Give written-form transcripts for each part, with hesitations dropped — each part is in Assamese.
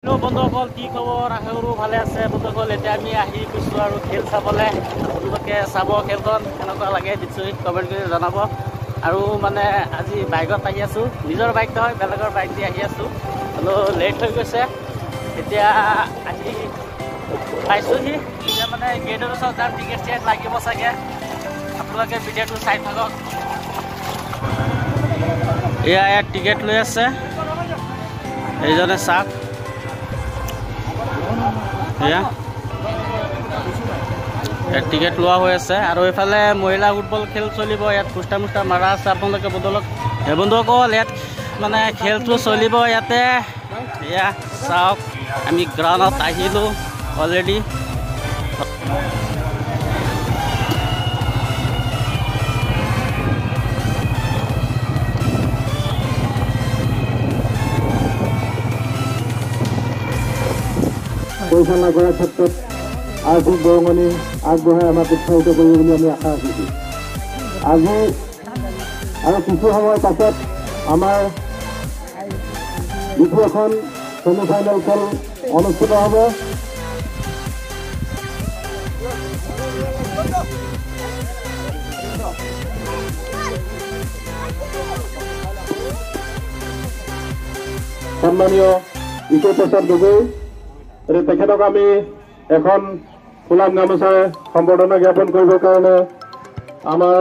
বন্ধুসকল কি খবৰ আশা কৰোঁ ভালে আছে বন্ধুসকল এতিয়া আমি আহি গৈছোঁ আৰু খেল চাবলৈ আপোনালোকে চাব খেলখন কেনেকুৱা লাগে নিশ্চয় কমেণ্ট কৰি জনাব আৰু মানে আজি বাইকত আহি আছোঁ নিজৰ বাইক নহয় বেলেগৰ বাইক দি আহি আছোঁ অলপ লেট হৈ গৈছে এতিয়া আহি পাইছোঁহি এতিয়া মানে গেটৰ ওচৰত যাম টিকেট চিকেট লাগিব চাগে আপোনালোকে ভিডিঅ'টো চাই থাকক এয়া ইয়াত টিকেট লৈ আছে এইজনে চাওক টিকেট লোৱা হৈ আছে আৰু এইফালে মহিলা ফুটবল খেল চলিব ইয়াত পোষ্টাৰ মোষ্টাৰ মাৰা আছে আপোনালোকে বন্ধুসকল ইয়াত মানে খেলটো চলিব ইয়াতে এয়া চাওক আমি গ্ৰাউণ্ডত আহিলোঁ অলৰেডি পৰিচালনা কৰাৰ ক্ষেত্ৰত আৰ্থিক বৰঙণি আগবঢ়াই আমাক উৎসাহিত কৰিব বুলি আমি আশা ৰাখিছোঁ আজি আৰু কিছু সময়ৰ পাছত আমাৰ দ্বিতীয় এখন ছেমিফাইনেল খেল অনুষ্ঠিত হ'ব সন্মানীয় ইকো প্ৰসাদ গগৈ তেখেতক আমি এখন ফুলাম গামোচাৰে সম্বৰ্ধনা জ্ঞাপন কৰিবৰ কাৰণে আমাৰ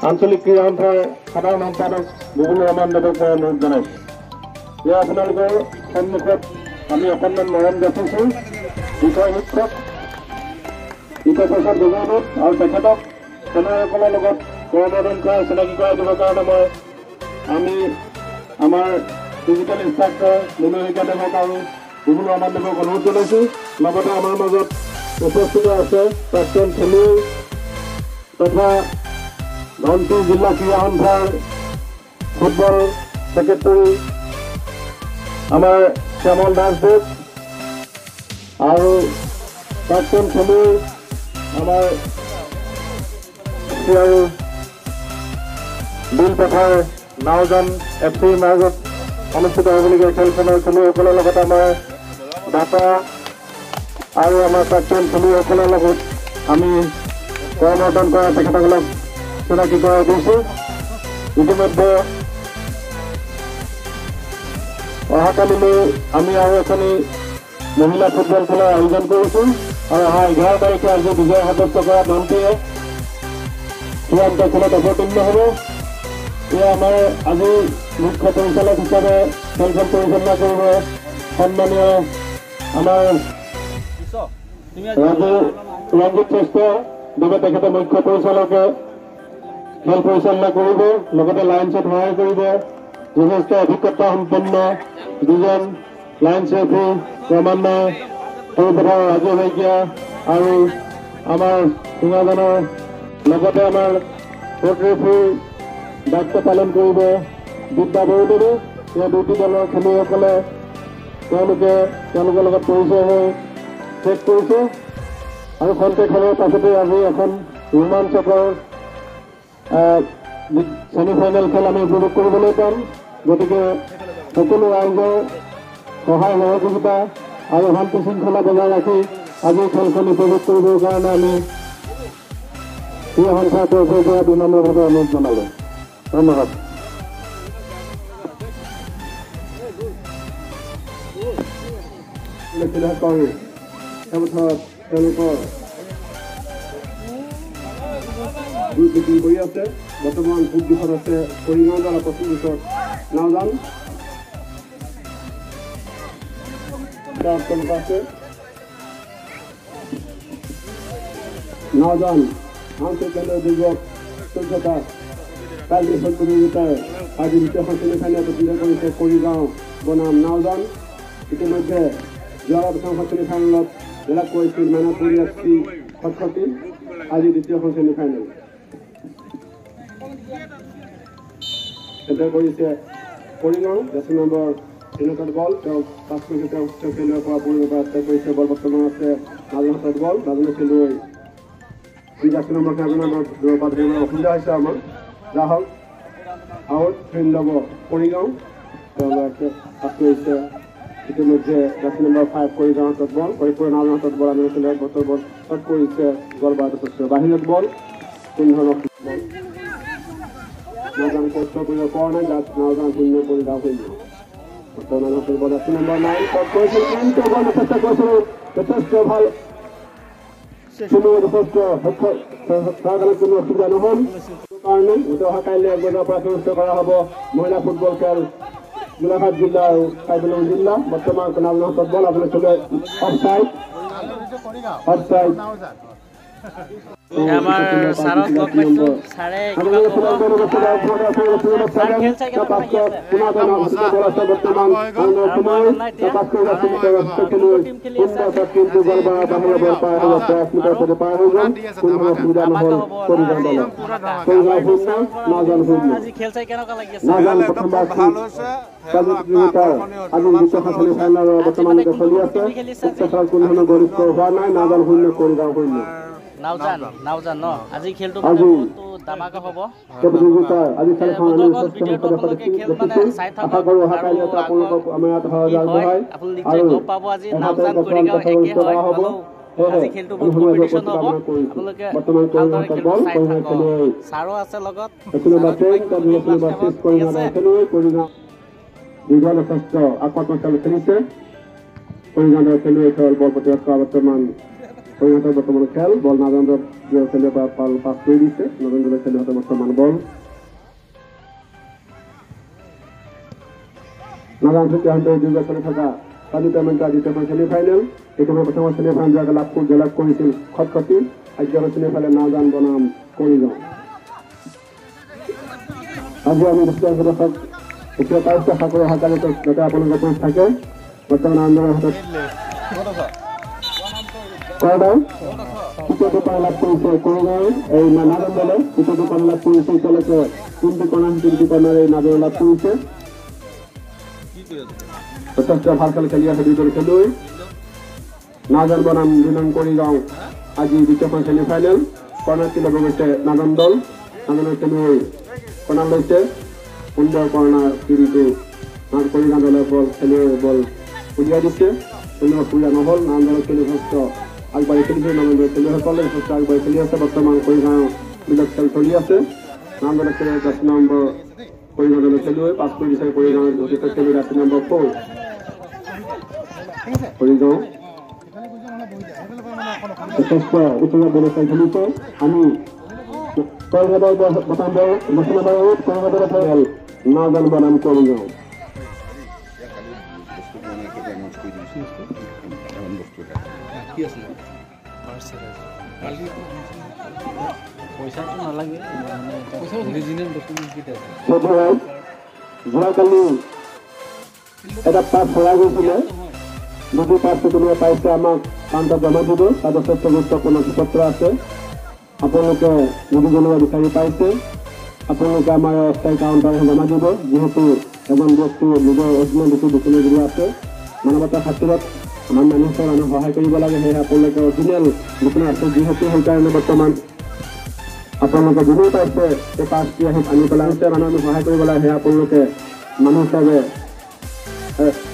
আঞ্চলিক ক্ৰীড়া সন্থাৰ সাধাৰণ সম্পাদক বুবুল ৰহমান দেৱক মই অনুৰোধ জনাইছোঁ যে আপোনালোকৰ সন্মুখত আমি অকণমান মৰম যাচিছোঁ বিষয় শিক্ষক ইকো প্ৰসাদ গগৈদেৱ আৰু তেখেতক খেলুৱৈসকলৰ লগত কৰমৰ্দন কৰা চিনাকি কৰাই দিবৰ কাৰণে আমি আমাৰ ফিজিকেল ইনষ্ট্ৰাক্টৰ মনোহিকা দেৱক আৰু বুবুল ৰহমান দেৱক অনুৰোধ জনাইছোঁ লগতে আমাৰ মাজত উপস্থিত আছে প্ৰাক্তন খেলুৱৈ তথা ধনশিৰি জিলা ক্ৰীড়া সন্থাৰ ফুটবল ছেক্ৰেটাৰী আমাৰ শ্যামল দাসদেৱ আৰু প্ৰাক্তন খেলুৱৈ আমাৰ আৰু বিলপথাৰ নাওজান এফচিৰ মাজত অনুষ্ঠিত হ'বলগীয়া খেলখনৰ খেলুৱৈসকলৰ লগত আমাৰ দাতা আৰু আমাৰ প্ৰাক্তন খেলুৱৈসকলৰ লগত আমি কৰমৰ্দন কৰা তেখেতসকলক চিনাকি কৰাই দিছোঁ ইতিমধ্যে অহাকালিলৈ আমি আৰু এখনি মহিলা ফুটবল খেলৰ আয়োজন কৰিছোঁ আৰু অহা 11 তাৰিখে আজি বিজয় সাব্যস্ত কৰা দলটোৱে চূড়ান্ত খেলত অৱতীৰ্ণ হ'ব এয়া আমাৰ আজি মুখ্য পৰিচালক হিচাপে খেলখন পৰিচালনা কৰিব সন্মানীয় আমাৰ ৰঞ্জিত শ্ৰেষ্ঠ দেৱে তেখেতে মুখ্য পৰিচালকে খেল পৰিচালনা কৰিব লগতে লাইনছত সহায় কৰিব যথেষ্ট অভিজ্ঞতা সম্পন্ন দুজন লাইনছ ৰেফাৰী ক্ৰমান্বয়ে সৰুপথাৰ ৰাজু শইকীয়া আৰু আমাৰ সিঙাজনৰ লগতে আমাৰ কোৰ্ট ৰেফাৰী দায়িত্ব পালন কৰিব বিদ্যা বৰদেৱে এই দুটি দলৰ খেলুৱৈসকলে তেওঁলোকৰ লগত পৰিচয় হৈ চেক কৰিছে আৰু খন্তেক সময়ৰ পাছতে আজি এখন ৰোমাঞ্চকৰ ছেমিফাইনেল খেল আমি উপভোগ কৰিবলৈ পাম গতিকে সকলো ৰাইজৰ সহায় সহযোগিতা আৰু শান্তি শৃংখলা বজাই ৰাখি আজিৰ খেলখন উপভোগ কৰিবৰ কাৰণে আমি ক্ৰীড়া সন্থাৰ তৰফৰ পৰা বিনম্ৰভাৱে অনুৰোধ জনালোঁ ধন্যবাদ তেওঁলোকৰ দুই কৰি আছে বৰ্তমান পূব দিশত আছে কৰিগাঁও দল পশ্চিম দিশত নাওজান আছে নাওজান আঞ্চলিক কেন্দ্ৰীয় দুৰ্গত 14টা কালি প্ৰতিযোগিতাৰ আজি দ্বিতীয়খন ছেমিফাইনেল প্ৰতিযোগিতা কৰিছে কৰিগাঁও বনাম নাওজান ইতিমধ্যে যোৱা প্ৰথমখন ছেমিফাইনেলত লাভ কৰিছিল মাইনাপুৰী এফচি খটখটি আজি দ্বিতীয়খন ছেমিফাইনেল এণ্টাৰ কৰিছে কৰিগাঁও 10 নম্বৰ তিনিটাত বল তেওঁ 5 মিনিটৰ খেলুৱৈৰ পৰা পৰিব কৰিছে বল বৰ্তমান আছে নাজনৰ বল নাজনৰ খেলুৱৈ 10 নম্বৰ কাৰ্বনৰ দূৰপাত অসুবিধা হৈছে আমাৰ যা হওক আউট ফিল্ড ল'ব কৰিগাঁও পাছ কৰিছে ইতিমধ্যে জাৰ্চি নম্বৰ 5 কৰি যাওঁ বল পৰিপূৰ্ণ বল আমি বছৰ বল শট কৰিছে গল বাহিৰত বল কোন ধৰণৰ বল নাজান কষ্ট কৰিব পৰা নাই নাজান শূন্য কৰি গাঁও শূন্য বৰ্তমান বল জাৰ্চি নম্বৰ 9 শট কৰিছে কিন্তু বল চেষ্টা কৰিছিল যথেষ্ট ভাল কোনো যথেষ্ট কোনো অসুবিধা নহ'ল কাৰণে অহা কাইলৈ 1 বজাৰ পৰা অনুষ্ঠিত কৰা হ'ব মহিলা ফুটবল খেল গোলাঘাট জিলা আৰু কাইবলং জিলা বৰ্তমান কোনাল ফুটবল আপোনাৰ চলে অফসাইড আমাৰ সাৰক লগ পাইছো সাৰে কিবা সাৰ খেল চাই কেনেকুৱা লাগি আছে আজি খেল চাই কেনেকুৱা লাগি আছে নাওজান ন আজি খেলটো মানে বহুতো দামাকা হ'ব খেল মানে চাই থাকক আপুনি নিজে গম পাব আজি নাওজান কৰিগাঁও একে হয় আজি খেলটো বহুত কম্পিটিশ্যন হ'ব আপোনালোকে ভালদৰে খেলটো চাই থাকক সাৰো আছে লগত বৰ্তমান খেল বল নাজানৰ খেলে পাছ কৰি দিছে নজনজনে খেলে বৰ্তমান বল নাজান চলে থকা কালি পেমেণ্ট দ্বিতীয় ছেমিফাইনেল এইখনৰ প্ৰথম ছেমিফাইনেল লাভ কৰিছিল খটখটি আদ্য ছেমিফাইনেল নাজান বনাম কৰি যাওঁ আজি আমি এতিয়া তাৰ আশা কৰোঁ যাতে আপোনালোকৰ পৰি থাকে বৰ্তমান আন্দোলনৰ হাতত লাভ কৰিছে কৰিগাঁও এই নাজান দলে লাভ কৰিছে এতিয়ালৈকে তিনিটি কৰ্ণাৰ এই নাজান লাভ কৰিছে যথেষ্ট ভাল খেল খেলি আছে দুইজন খেলুৱৈ নাজান বনাম 2 নং কৰিগাঁও আজি দ্বিতীয়খন ছেমিফাইনেল কৰ্ণাৰ ল'ব গৈছে নাজান দল নাজানৰ খেলুৱৈ কৰ্ণাৰ লৈছে সুন্দৰ কৰ্ণাৰ কিন্তু কৰিগাঁও দলৰ বল খেলুৱৈ বল উলিয়াই দিছে কোনো অসুবিধা নহ'ল নাজান দলৰ খেলুৱৈ যথেষ্ট আগবাঢ়ি খেলিছে নাজান খেলুৱৈসকলে যথেষ্ট আগবাঢ়ি খেলি আছে বৰ্তমান কৰিগাঁও বিলাক খেল চলি আছে নাজান দলৰ খেলুৱৈ 10 নম্বৰ কৰিগাঁও দলৰ খেলুৱৈ পাছ কৰি দিছে কৰিগাঁৱৰ যথেষ্ট খেলুৱৈ 10 নম্বৰ 4 কৰিগাঁও যথেষ্ট উত্তৰ ব্যৱস্থা খেলিছে আমি কৰিগাঁৱৰ প্ৰথম বল কৰিগাঁৱৰ খেল নাজান বনাম কৰিগাঁও যোৱাকালি এটা পাছ হেৰাই গৈছিলে যদি পাছটো কোনোবাই পাইছে আমাক কাউণ্টাৰত জমা দিব তাত যথেষ্ট গুৰুত্বপূৰ্ণ পত্ৰ আছে আপোনালোকে যদি কোনোবা বিচাৰি পাইছে আপোনালোকে আমাৰ অস্থায়ী কাউণ্টাৰ জমা দিব যিহেতু এজন ব্যক্তি নিজৰ অৰিজিনেল দেখিবলৈ দিব আছে মানৱতাৰ খাতিৰত আমাৰ মানুহ সহায় কৰিব লাগে সেয়েহে আপোনালোকে অৰিজিনেল যিকোনো আছে যিহেতু সেইকাৰণে বৰ্তমান আপোনালোকে যোনেই পাইছে সেই পাছটি আহি আনি পেলাই মানুহ সহায় কৰিব লাগে সেয়া আপোনালোকে মানুহ হিচাপে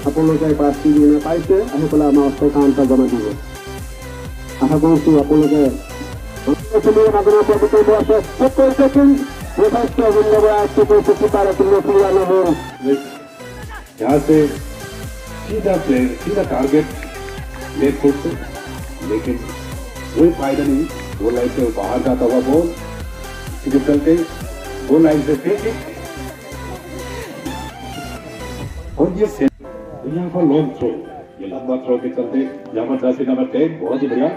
আপোনালোকে পাছটি যোনে পাইছে আহি পেলাই আমাৰ অস্থায়ী কাউণ্টাৰ জমা দিব আশা কৰিছোঁ আপোনালোকে यहाँ से सीधा टारगेट लेफ्ट फुट से लेकिन कोई फायदा नहीं वो लाइन से बाहर जाता हुआ बॉल इसके चलते वो लाइन से फेंके और ये यहाँ पर लॉन्ग थ्रो ये लंबा थ्रो के चलते यहाँ पर जर्सी नंबर 10 बहुत ही बढ़िया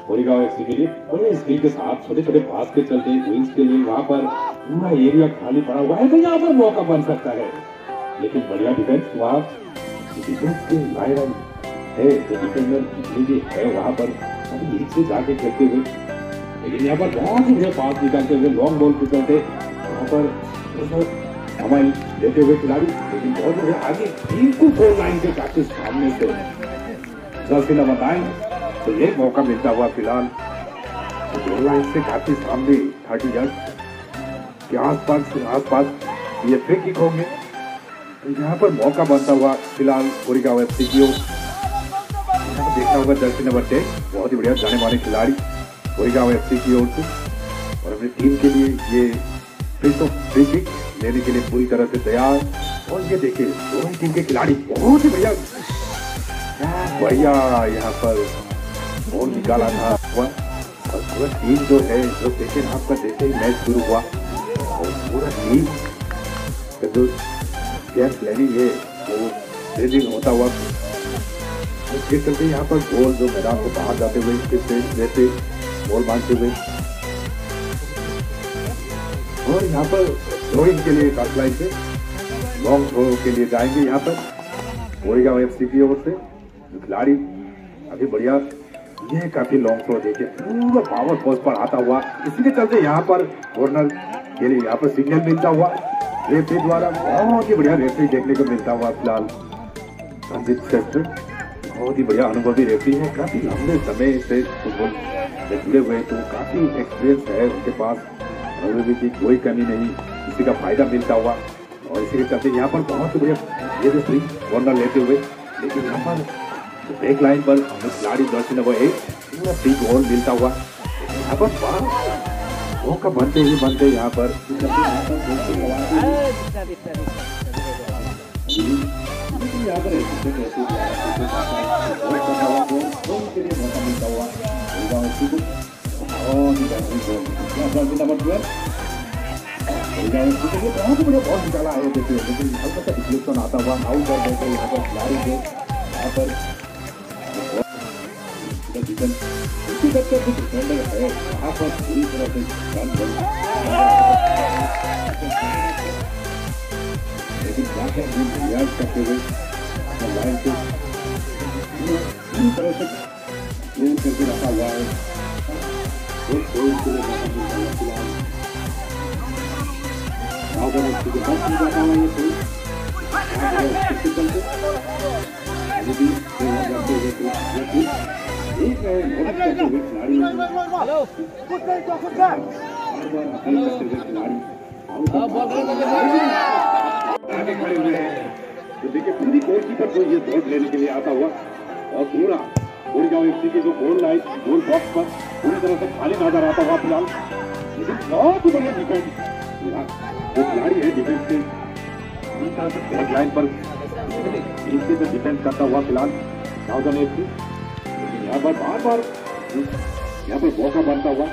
कोरिगांव एफसी के लिए बड़े स्किल के साथ छोटे छोटे पास के चलते विंग्स के लिए वहां पर पूरा एरिया खाली पड़ा हुआ है तो यहाँ पर मौका बन सकता है लेकिन बढ़िया डिफेंस वहाँ डिफेंस के लाइन है जो डिफेंडर भी है वहां पर अभी लीड से जाके खेलते हुए लेकिन यहाँ पर बहुत ही बढ़िया पास निकालते हुए लॉन्ग बॉल के चलते वहाँ पर हमारे लेते हुए खिलाड़ी लेकिन बहुत बढ़िया आगे बिल्कुल 4 लाइन के काफी सामने से जर्सी नंबर 9 तो एक मौका मिलता हुआ फिलहाल तो 2 लाइन से काफी सामने 30 यार्ड के आसपास ये फ्री किक होंगे यहाँ पर मौका बनता हुआ फिलहाल कोरेगांव एफसी की ओर देखना होगा जर्सी नंबर 10, बहुत ही बढ़िया जाने वाले खिलाड़ी कोरेगांव एफसी की ओर से, और अपनी टीम के लिए ये फ्री किक लेने के लिए पूरी तरह से तैयार। और ये देखिए दोनों टीम के खिलाड़ी बहुत ही बढ़िया यहाँ पर बॉल निकाला था और पूरा टीम जो है जो सेकेंड हाफ का जैसे ही मैच शुरू हुआ और पूरा टीम का जो गेम प्लानिंग है वो ट्रेनिंग होता हुआ उसके चलते यहाँ पर गोल जो मैदान को बाहर जाते हुए फिर से वैसे गोल मारते हुए, और यहाँ पर थ्रोइंग के लिए टच लाइन से लॉन्ग थ्रो के लिए जाएंगे यहाँ पर कोरेगांव एफसी की ओर से खिलाड़ी अभी बढ़िया। ये काफी लॉन्ग थ्रो देखिए पूरा पावर पोस्ट पर आता हुआ, इसी के चलते यहाँ पर कॉर्नर के लिए यहाँ पर सिग्नल मिलता हुआ रेफरी द्वारा, बहुत ही बढ़िया रेफरी देखने को मिलता हुआ फिलहाल संजीत श्रेष्ठ, बहुत ही बढ़िया अनुभवी रेफरी है, काफी लंबे समय से फुटबॉल में जुड़े हुए, तो काफी एक्सपीरियंस है उनके पास, अनुभवी की कोई कमी नहीं, इसी का फायदा मिलता हुआ। और इसी के चलते यहाँ पर बहुत ही बढ़िया ये रेफरी कॉर्नर लेते हुए, लेकिन यहाँ पर एक लाइन पर खिलाड़ी जर्सी नंबर 8 पूरा फ्री गोल मिलता हुआ, यहाँ पर मौका बनते यहाँ पर बहुत बढ़िया बॉल निकाला है देखिए, लेकिन हल्का सा डिफ्लेक्शन आता हुआ आउट कर देते यहाँ पर खिलाड़ी को, यहाँ पर इसी करके कुछ डिफेंडर है यहाँ पर पूरी तरह से लेकिन जाकर करते हुए लाइन से पूरी तरह से क्लीन करके रखा हुआ है, आगे खड़े हुए हैं तो देखिए पूरी गोलकीपर को ये दौड़ लेने के लिए आता हुआ, और पूरा कोरेगांव एफसी के जो गोल लाइन गोल बॉक्स पर पूरी तरह से खाली नजर आता हुआ फिलहाल, लेकिन बहुत ही बढ़िया डिफेंस जो खिलाड़ी है डिफेंस के पूरी तरह से बैक लाइन पर इनसे से डिफेंस करता हुआ फिलहाल साउदर्न एफसी, लेकिन यहाँ पर बार बार यहाँ पर मौका बनता हुआ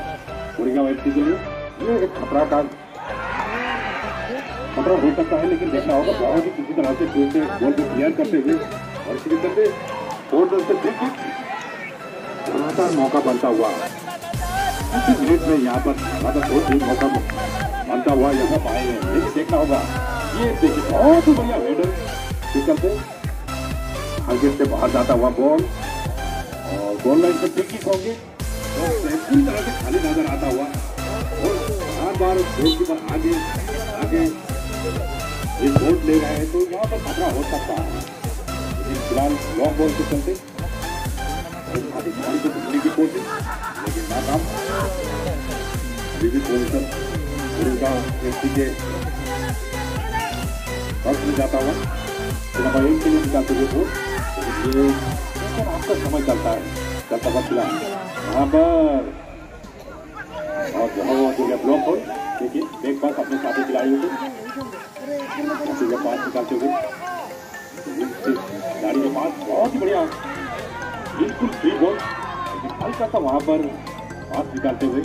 कोरेगांव एफसी के लिए, ये एक खतरा हो सकता है, लेकिन देखना होगा बहुत ही किसी तरह से फिर से गोल को क्लियर करते हुए, और इसी के चलते लगातार मौका बनता हुआ मिनट में यहाँ पर मौका बनता हुआ यहाँ पाए हैं, लेकिन देखना होगा ये देखिए बहुत ही बढ़िया हेडर करते हल्के से बाहर जाता हुआ बॉल, और गोल लाइन से फ्री किक होंगे पूरी तरह से खाली नजर आता हुआ, और बार बार गोलकीपर आगे ये वोट ले रहे हैं, तो यहाँ पर खतरा हो सकता है, लेकिन फिलहाल लॉन्ग बॉल के चलते खिलाड़ी को ढूंढने की कोशिश लेकिन नाकाम। पोजिशन कोरेगांव एफसी के फर्स्ट में जाता हुआ नंबर 1 के लिए निकालते हुए वोट, ये आपका समय चलता हुआ फिलहाल यहाँ पर, और जो ब्लॉक हो देखिए देख पास अपने साथी खिलाड़ियों को पास निकालते हुए खिलाड़ी के पास बहुत ही बढ़िया बिल्कुल फ्री बॉल, लेकिन हल्का सा वहां पर पास निकालते हुए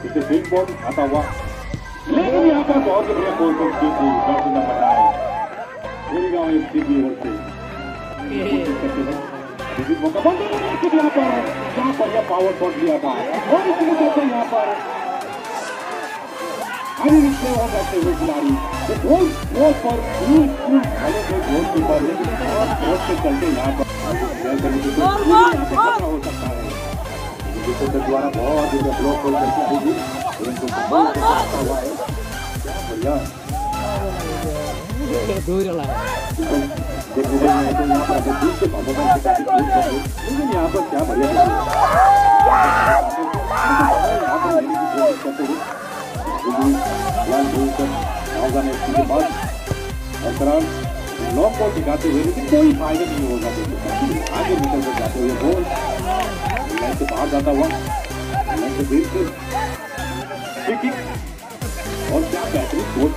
इससे फ्री बॉल आता हुआ, लेकिन यहाँ पर बहुत ही बढ़िया बॉल को बनाया कोरेगांव एफसी की ओर से मौका यहाँ पर यह पावर शॉट लिया था, और इसके चलते यहाँ पर करते हुए खिलाड़ी गोल पर गोल कीपर, लेकिन के चलते यहाँ पर हो सकता है जिसके द्वारा बहुत ब्लॉक गोल बढ़िया यहाँ पर क्या बढ़िया इस तरह लॉन्ग बॉल दिखाते हुए, लेकिन कोई फायदा नहीं होगा। आगे निकल कर जाते हुए बॉल लाइन से बाहर जाता हुआ, लाइन से बिल्कुल फ्री किक। और क्या बेहतरीन गोल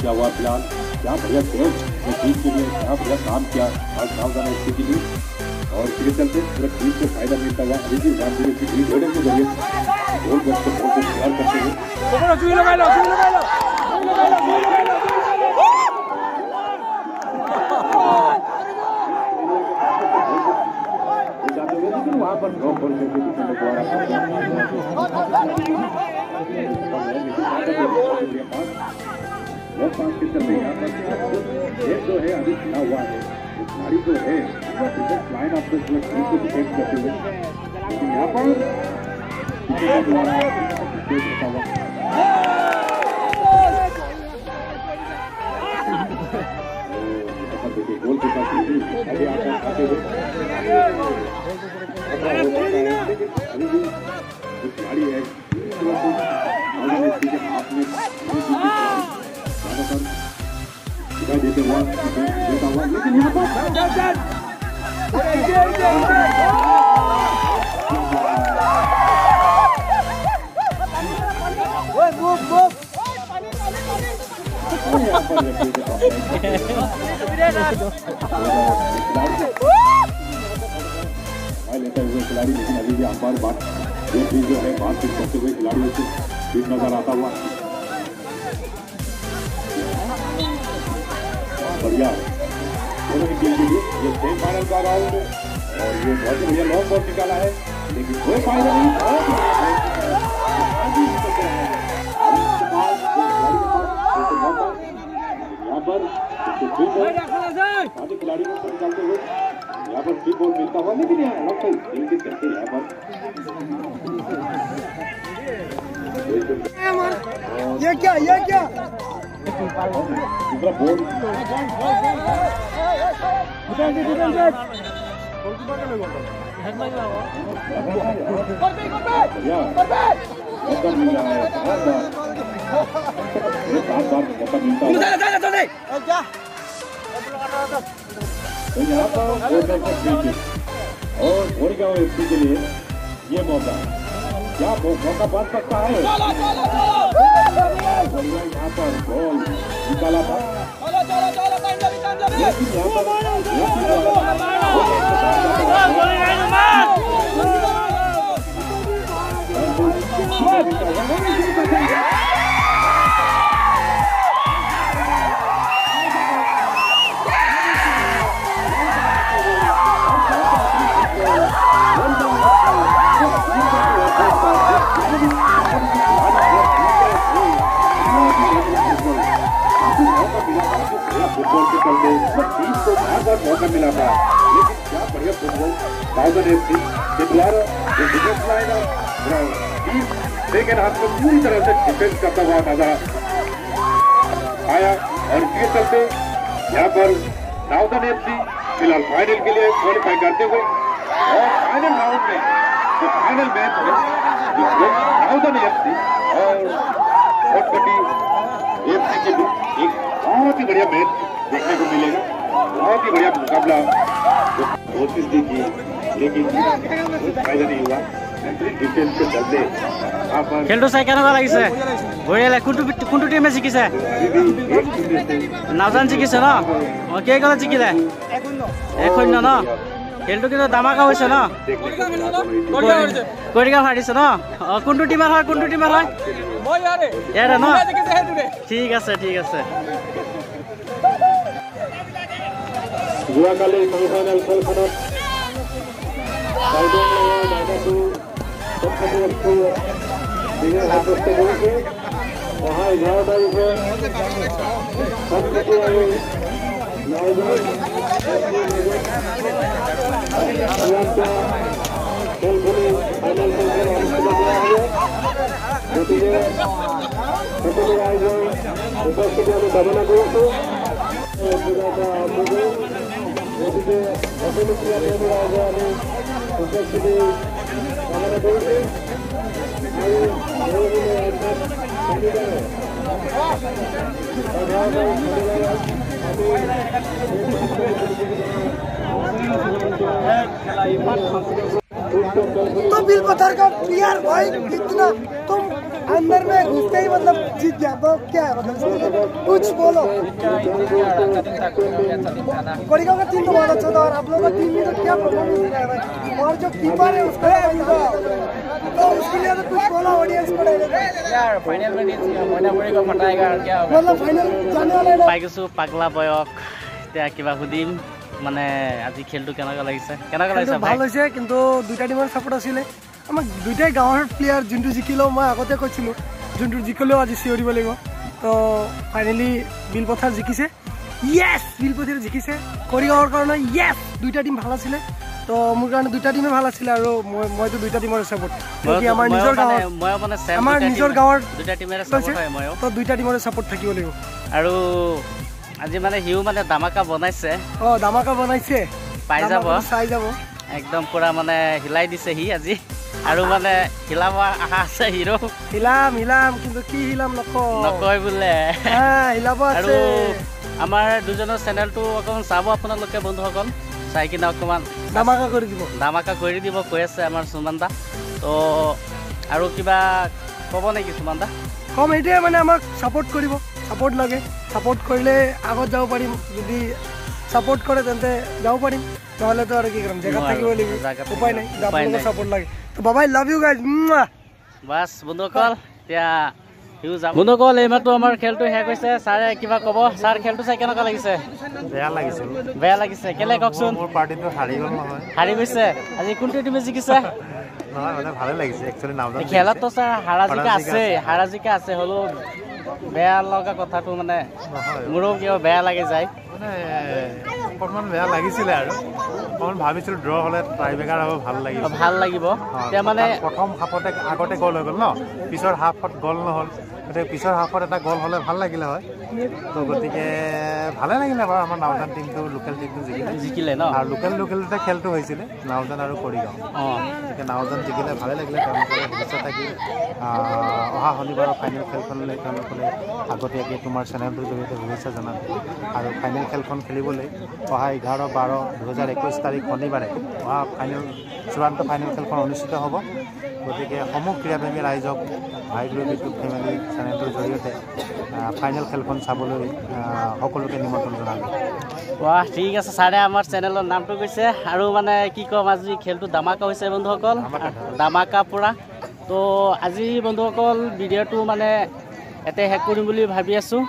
क्या हुआ फिलहाल, क्या बढ़िया सेव टीम के लिए, क्या बढ़िया काम किया आज सावधान एफसी के लिए। और इसके चलते पूरा टीम को फायदा मिलता हुआ अभी भी 1-0 की लीड होने के जरिए गोल बॉक्स को बहुत तैयार करते हुए लेकिन वहाँ पर ड्रॉप बॉल करके द्वारा के चलते यहाँ पर एक जो है अभी खड़ा हुआ है, खिलाड़ी जो है लाइन ऑफ द टीम को डिफेंड करते हुए, लेकिन यहाँ पर देखिए गोल के साथ आगे आते हुए अभी भी जो खिलाड़ी है हाथ में दिखाई देते हुआ लेकिन यहाँ पर लेते हुए खिलाड़ी, लेकिन अभी भी अंपायर बात जो है बातचीत करते हुए खिलाड़ियों से ठीक नजर आता हुआ। बढ़िया दोनों ही टीम के लिए ये सेमीफाइनल का राउंड और ये बहुत बढ़िया लॉन्ग बॉल निकाला है, लेकिन कोई फायदा नहीं। यहाँ पर आगे खिलाड़ी को निकालते हुए यहाँ पर फ्री बॉल मिलता हुआ, लेकिन यहाँ अलग से कहते हैं यहाँ पर ये क्या दूसरा बॉल मौका मिल रहा है, मौका मिलता है। तो यहाँ पर और गोरेगांव एफसी के लिए ये मौका क्या मौका बन सकता है। यहाँ पर बॉल निकाला था, लेकिन यहाँ पर फुटबॉल के चलते टीम को बार मौका मिला था, लेकिन क्या बढ़िया फुटबॉल साउदर्न एफसी के द्वारा जो defence line team second half में पूरी तरह से डिफेंस करता हुआ नजर आया। और इसके चलते यहाँ पर साउदर्न एफसी फिलहाल फाइनल के लिए क्वालिफाई करते हुए और फाइनल राउंड में जो फाइनल मैच है साउदर्न एफसी और कोटपटी एफसी के बीच एक बहुत ही बढ़िया मैच देखने को मिलेगा, बहुत ही बढ़िया मुकाबला कोशिश भी की, लेकिन फायदा नहीं हुआ। डिफेंस के चलते খেলটো চাই কেনেকুৱা লাগিছে? বঢ়িয়া লাগে। কোনটো টিমে জিকিছে? নাজান জিকিছে ন? কেই গ'লত জিকিলে? 1-0 ন? খেলটো কিন্তু দামাকা হৈছে ন? কৰিগাঁও হাৰিছে ন? কোনটো টিমৰ হয়? ইয়াৰে ন? ঠিক আছে। যোৱাকালি ছেমিফাইনেল খেলখনত অহা 11 তাৰিখে খেলখনি ফাইনেল খেলখন অনুষ্ঠিত কৰা হ'ব। গতিকে সকলো ৰাইজৰ উপস্থিতি আমি কামনা কৰিছোঁ। গতিকে সকলো ক্ৰীড়াপ্ৰেমী ৰাইজে আমি উপস্থিতি কামনা কৰিছোঁ আৰু तो बिल पत्थर का प्लेयर भाई इतना तुम अंदर में घुसते ही मतलब जीत गया तो क्या है मतलब कुछ बोलो। कोरिगांव का टीम तो बहुत अच्छा था और आप लोगों का टीम में तो क्या परफॉर्मेंस दिया है भाई और जो कीपर है उसको तो उसके लिए तो कुछ बोला ऑडियंस को यार फाइनल में मोइनापुरी को फटाएगा क्या मतलब फाइनल जाने वाला है पाई গৈছো পাগলা বয়ক এতিয়া কিবা সুধিম মানে আজি খেলটো কেনেকুৱা লাগিছে ভাল হৈছে কিন্তু দুইটা টিমৰ সাপোৰ্ট আছিলে আমাক দুইটাই গাঁৱৰ প্লেয়াৰ যোনটো জিকিলো মই আগতে কৈছিলো যোনটো জিকিলেও আজি চিঞৰিব লাগিব তো ফাইনেলি বিলপথাৰ জিকিছে ইয়েস বিলপথাৰ জিকিছে কৰিগাঁৱৰ কাৰণে ইয়েস দুইটা টিম ভাল আছিলে তো মোৰ কাৰণে দুইটা টিমে ভাল আছিলে আৰু মইতো দুইটা টিমৰ সাপোৰ্ট কিয়কি আমাৰ নিজৰ গাঁৱৰ মই মানে আমাৰ নিজৰ গাঁৱৰ দুইটা টিমৰে সাপোৰ্ট হয় মই তো দুইটা টিমৰে সাপোৰ্ট থাকিব লাগিব আৰু আজি মানে হিউ মানে দামাকা বনাইছে দামাকা বনাইছে পাই যাব চাই যাব একদম পুৰা মানে হিলাই দিছে হি আজি আৰু মানে হিলাব আহা আছে হিৰো হিলাম কিন্তু কি হিলাম নকয় বোলে হিলাব আছে আৰু আমাৰ দুজনৰ চেনেলটো অকমান চাব আপোনালোকে বন্ধুসকল চাই কিনে অকমান দামাকা কৰি দিব কৈ আছে আমাৰ সুমন দা তো আৰু কিবা ক'ব নেকি সুমন দা কম এইটোৱে মানে আমাক সাপোৰ্ট কৰিব সাপোৰ্ট লাগে সাপোৰ্ট কৰিলে আগত যাব পাৰিম যদি সাপোৰ্ট কৰে তেন্তে যাব পাৰিম নহলে তো আৰু কি কৰিম জেগা থাকিব লাগিব উপায় নাই আপোনালোকৰ সাপোৰ্ট লাগে তো বাবাই লাভ ইউ গাইজ বাস বন্ধুসকল এতিয়া হিউ যাম বন্ধুসকল এইমাত্ৰ আমাৰ খেলটো শেষ হৈছে ছাৰে কিবা ক'ব ছাৰ খেলটো চাই কেনেকুৱা লাগিছে বেয়া লাগিছে কেলে কওকচোন মোৰ পাৰ্টিটো হাৰি গৈছে আজি কোনটো টিমে জিকিছে নহয় মানে ভালে লাগিছে একচুৱেলি নাওদান খেলত তো ছাৰ হাৰা জিকা আছে হ'লেও বেয়া লগা কথাটো মানে মোৰো কিয় বেয়া লাগি যায় মানে অকণমান বেয়া লাগিছিলে আৰু অকণমান ভাবিছিলো ড্ৰ হ'লে টাইব্ৰেকাৰ হ'ব ভাল লাগিব এতিয়া মানে প্ৰথম হাফতে আগতে গ'ল হৈ গ'ল ন পিছৰ হাফত গ'ল নহ'ল গতিকে পিছৰ হাফত এটা গ'ল হ'লে ভাল লাগিলে হয় তো গতিকে ভালে লাগিলে বাৰু আমাৰ নাওদান টিমটো লোকেল টিমটো জিকিলে ন আৰু লোকেলতে খেলটো হৈছিলে নাওদান আৰু কৰিগাঁও গতিকে নাওদান জিকিলে ভালে লাগিলে তেওঁলোকৰ ভৱিষ্যত থাকি অহা শনিবাৰৰ ফাইনেল খেলখনলৈ তেওঁলোকলৈ আগতীয়াকৈ তোমাৰ চেনেলটোৰ জৰিয়তে শুভেচ্ছা জনালোঁ আৰু ফাইনেল খেলখন খেলিবলৈ অহা 11/12/2021 তাৰিখ শনিবাৰে অহা চূড়ান্ত ফাইনেল খেলখন অনুষ্ঠিত হ'ব গতিকে সমূহ ক্ৰীড়াপ্ৰেমী ৰাইজক ভাইগ্ৰ ইউটিউব ফেমিলি চেনেলটোৰ জৰিয়তে ফাইনেল খেলখন চাবলৈ সকলোকে নিমন্ত্ৰণ জনালোঁ বাহ ঠিক আছে ছাৰে আমাৰ চেনেলৰ নামটো কৈছে আৰু মানে কি ক'ম আজি খেলটো দামাকা হৈছে বন্ধুসকল দামাকা পুৰা তো আজি বন্ধুসকল ভিডিঅ'টো মানে এতে শেষ কৰিম বুলি ভাবি আছোঁ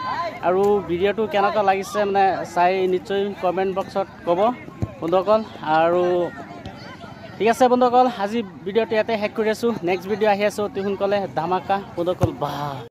আৰু ভিডিঅ'টো কেনেকুৱা লাগিছে মানে চাই নিশ্চয় কমেণ্ট বক্সত ক'ব বন্ধুসকল আৰু ঠিক আছে বন্ধুসকল আজি ভিডিঅ'টো ইয়াতে শেষ কৰি আছোঁ নেক্সট ভিডিঅ' আহি আছোঁ অতি সোনকালে ধামাকা বন্ধুসকল বাহ